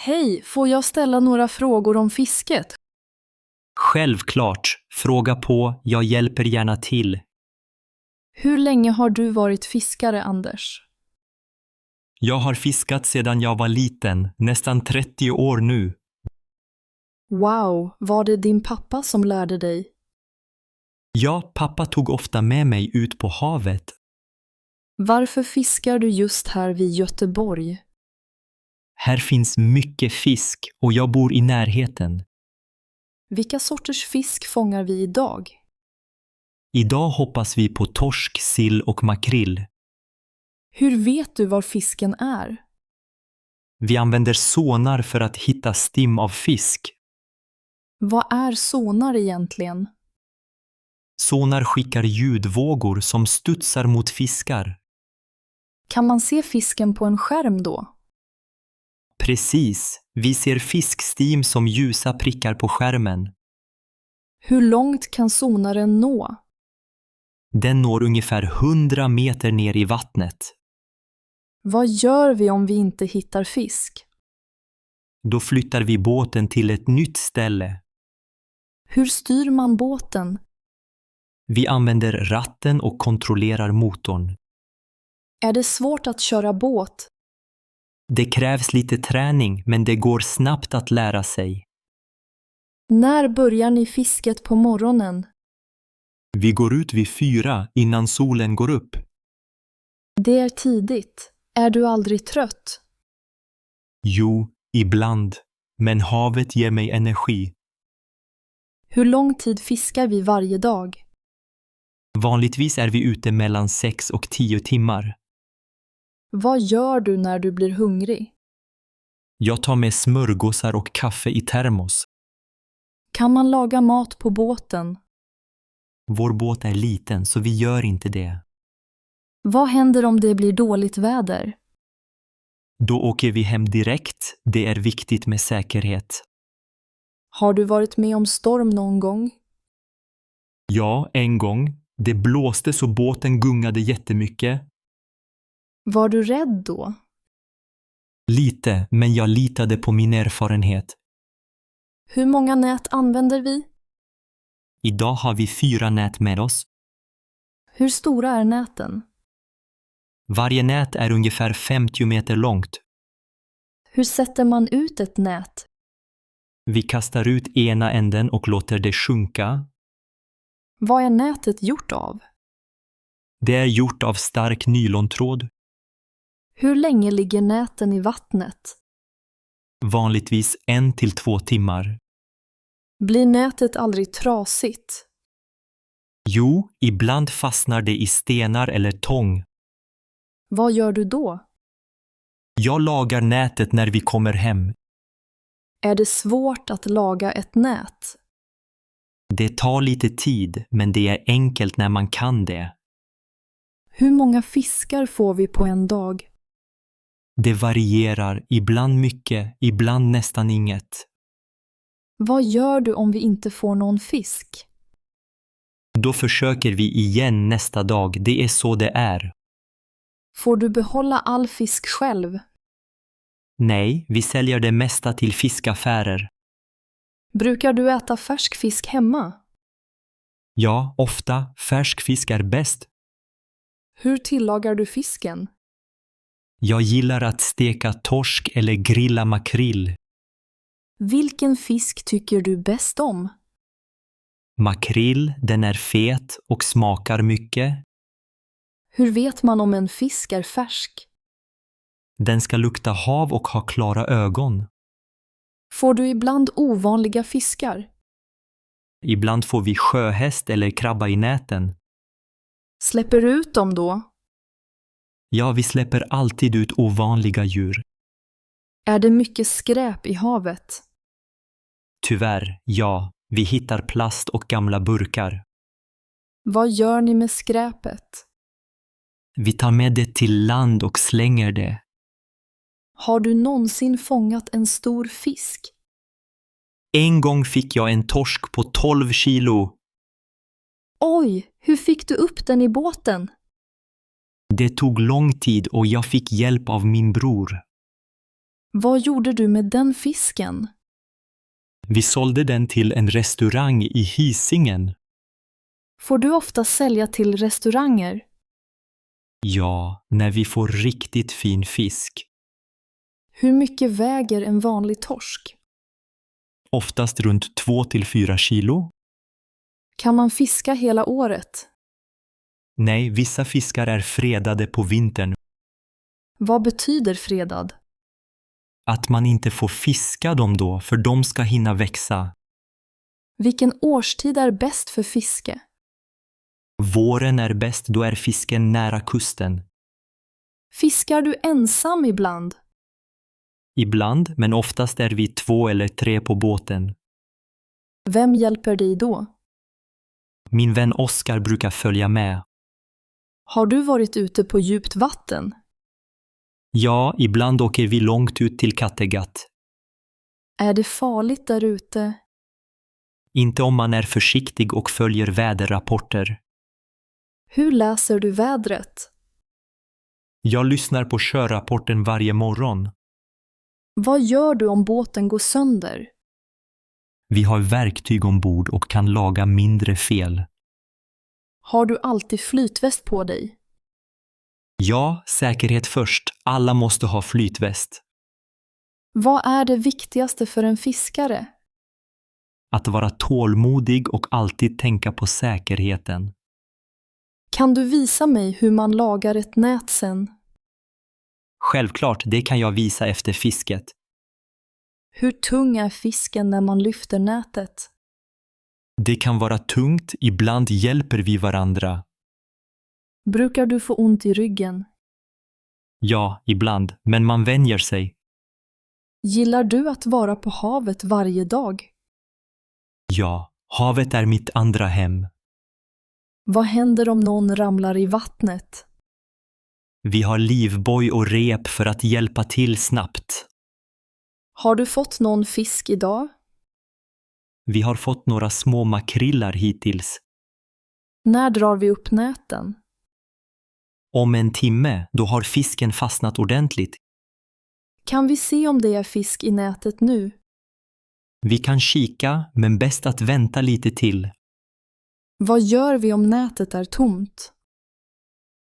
Hej, får jag ställa några frågor om fisket? Självklart. Fråga på, jag hjälper gärna till. Hur länge har du varit fiskare, Anders? Jag har fiskat sedan jag var liten, nästan 30 år nu. Wow, var det din pappa som lärde dig? Ja, pappa tog ofta med mig ut på havet. Varför fiskar du just här vid Göteborg? Här finns mycket fisk och jag bor i närheten. Vilka sorters fisk fångar vi idag? Idag hoppas vi på torsk, sill och makrill. Hur vet du var fisken är? Vi använder sonar för att hitta stim av fisk. Vad är sonar egentligen? Sonar skickar ljudvågor som studsar mot fiskar. Kan man se fisken på en skärm då? Precis, vi ser fiskstim som ljusa prickar på skärmen. Hur långt kan sonaren nå? Den når ungefär 100 meter ner i vattnet. Vad gör vi om vi inte hittar fisk? Då flyttar vi båten till ett nytt ställe. Hur styr man båten? Vi använder ratten och kontrollerar motorn. Är det svårt att köra båt? Det krävs lite träning, men det går snabbt att lära sig. När börjar ni fisket på morgonen? Vi går ut vid 4 innan solen går upp. Det är tidigt. Är du aldrig trött? Jo, ibland. Men havet ger mig energi. Hur lång tid fiskar vi varje dag? Vanligtvis är vi ute mellan 6 och 10 timmar. Vad gör du när du blir hungrig? Jag tar med smörgåsar och kaffe i termos. Kan man laga mat på båten? Vår båt är liten så vi gör inte det. Vad händer om det blir dåligt väder? Då åker vi hem direkt. Det är viktigt med säkerhet. Har du varit med om storm någon gång? Ja, en gång. Det blåste så båten gungade jättemycket. Var du rädd då? Lite, men jag litade på min erfarenhet. Hur många nät använder vi? Idag har vi 4 nät med oss. Hur stora är näten? Varje nät är ungefär 50 meter långt. Hur sätter man ut ett nät? Vi kastar ut ena änden och låter det sjunka. Vad är nätet gjort av? Det är gjort av stark nylontråd. Hur länge ligger näten i vattnet? Vanligtvis 1 till 2 timmar. Blir nätet aldrig trasigt? Jo, ibland fastnar det i stenar eller tång. Vad gör du då? Jag lagar nätet när vi kommer hem. Är det svårt att laga ett nät? Det tar lite tid, men det är enkelt när man kan det. Hur många fiskar får vi på en dag? Det varierar, ibland mycket, ibland nästan inget. Vad gör du om vi inte får någon fisk? Då försöker vi igen nästa dag, det är så det är. Får du behålla all fisk själv? Nej, vi säljer det mesta till fiskaffärer. Brukar du äta färsk fisk hemma? Ja, ofta. Färsk fisk är bäst. Hur tillagar du fisken? Jag gillar att steka torsk eller grilla makrill. Vilken fisk tycker du bäst om? Makrill, den är fet och smakar mycket. Hur vet man om en fisk är färsk? Den ska lukta hav och ha klara ögon. Får du ibland ovanliga fiskar? Ibland får vi sjöhäst eller krabba i näten. Släpper du ut dem då? Ja, vi släpper alltid ut ovanliga djur. Är det mycket skräp i havet? Tyvärr, ja. Vi hittar plast och gamla burkar. Vad gör ni med skräpet? Vi tar med det till land och slänger det. Har du någonsin fångat en stor fisk? En gång fick jag en torsk på 12 kilo. Oj, hur fick du upp den i båten? Det tog lång tid och jag fick hjälp av min bror. Vad gjorde du med den fisken? Vi sålde den till en restaurang i Hisingen. Får du ofta sälja till restauranger? Ja, när vi får riktigt fin fisk. Hur mycket väger en vanlig torsk? Oftast runt 2-4 kilo. Kan man fiska hela året? Nej, vissa fiskar är fredade på vintern. Vad betyder fredad? Att man inte får fiska dem då, för de ska hinna växa. Vilken årstid är bäst för fiske? Våren är bäst, då är fisken nära kusten. Fiskar du ensam ibland? Ibland, men oftast är vi 2 eller 3 på båten. Vem hjälper dig då? Min vän Oskar brukar följa med. Har du varit ute på djupt vatten? Ja, ibland åker vi långt ut till Kattegatt. Är det farligt där ute? Inte om man är försiktig och följer väderrapporter. Hur läser du vädret? Jag lyssnar på körrapporten varje morgon. Vad gör du om båten går sönder? Vi har verktyg ombord och kan laga mindre fel. Har du alltid flytväst på dig? Ja, säkerhet först. Alla måste ha flytväst. Vad är det viktigaste för en fiskare? Att vara tålmodig och alltid tänka på säkerheten. Kan du visa mig hur man lagar ett nät sen? Självklart, det kan jag visa efter fisket. Hur tung är fisken när man lyfter nätet? Det kan vara tungt, ibland hjälper vi varandra. Brukar du få ont i ryggen? Ja, ibland, men man vänjer sig. Gillar du att vara på havet varje dag? Ja, havet är mitt andra hem. Vad händer om någon ramlar i vattnet? Vi har livboj och rep för att hjälpa till snabbt. Har du fått någon fisk idag? Vi har fått några små makrillar hittills. När drar vi upp näten? Om en timme, då har fisken fastnat ordentligt. Kan vi se om det är fisk i nätet nu? Vi kan kika, men bäst att vänta lite till. Vad gör vi om nätet är tomt?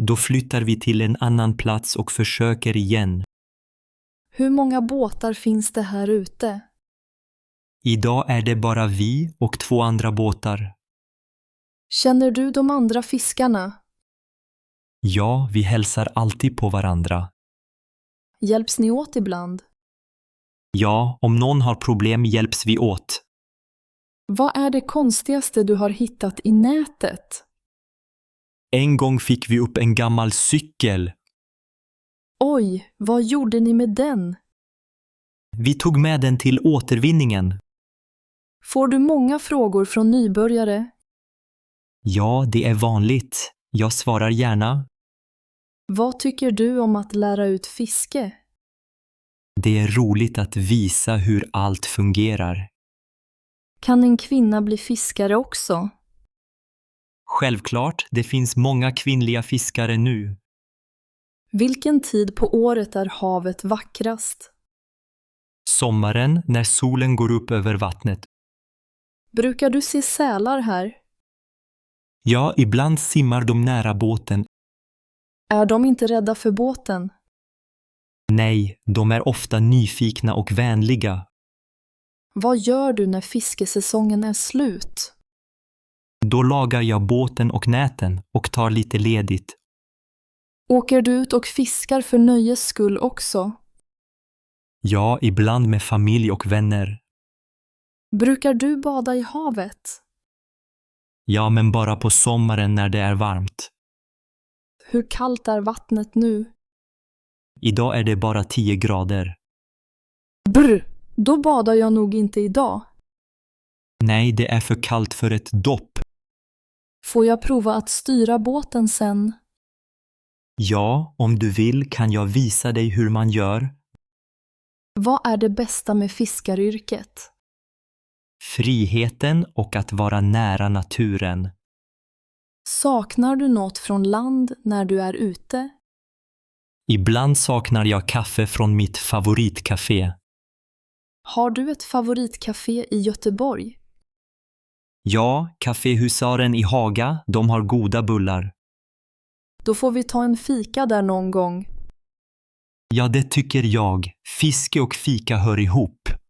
Då flyttar vi till en annan plats och försöker igen. Hur många båtar finns det här ute? Idag är det bara vi och 2 andra båtar. Känner du de andra fiskarna? Ja, vi hälsar alltid på varandra. Hjälps ni åt ibland? Ja, om någon har problem hjälps vi åt. Vad är det konstigaste du har hittat i nätet? En gång fick vi upp en gammal cykel. Oj, vad gjorde ni med den? Vi tog med den till återvinningen. Får du många frågor från nybörjare? Ja, det är vanligt. Jag svarar gärna. Vad tycker du om att lära ut fiske? Det är roligt att visa hur allt fungerar. Kan en kvinna bli fiskare också? Självklart, det finns många kvinnliga fiskare nu. Vilken tid på året är havet vackrast? Sommaren, när solen går upp över vattnet. Brukar du se sälar här? Ja, ibland simmar de nära båten. Är de inte rädda för båten? Nej, de är ofta nyfikna och vänliga. Vad gör du när fiskesäsongen är slut? Då lagar jag båten och näten och tar lite ledigt. Åker du ut och fiskar för nöjes skull också? Ja, ibland med familj och vänner. Brukar du bada i havet? Ja, men bara på sommaren när det är varmt. Hur kallt är vattnet nu? Idag är det bara 10 grader. Brr, då badar jag nog inte idag. Nej, det är för kallt för ett dopp. Får jag prova att styra båten sen? Ja, om du vill kan jag visa dig hur man gör. Vad är det bästa med fiskaryrket? Friheten och att vara nära naturen. Saknar du något från land när du är ute? Ibland saknar jag kaffe från mitt favoritcafé. Har du ett favoritcafé i Göteborg? Ja, Café Husaren i Haga, de har goda bullar. Då får vi ta en fika där någon gång. Ja, det tycker jag. Fiske och fika hör ihop.